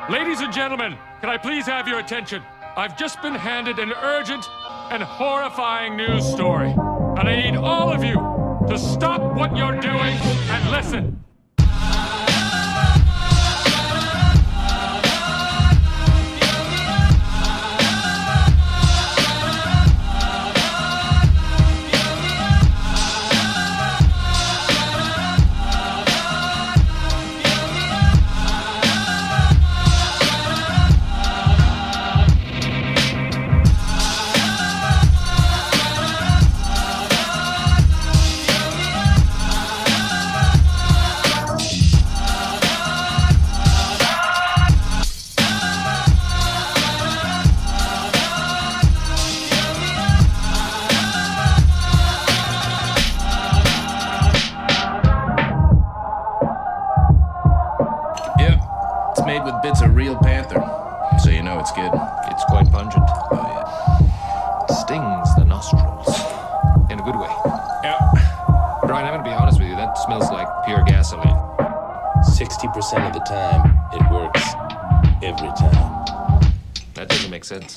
Ladies and gentlemen, can I please have your attention? I've just been handed an urgent and horrifying news story. And I need all of you to stop what you're doing and listen. Bits of real panther, so you know it's good. It's quite pungent. Oh, yeah. Stings the nostrils. In a good way. Yeah. Brian, I'm gonna be honest with you, that smells like pure gasoline. 60% of the time, it works. Every time. That doesn't make sense.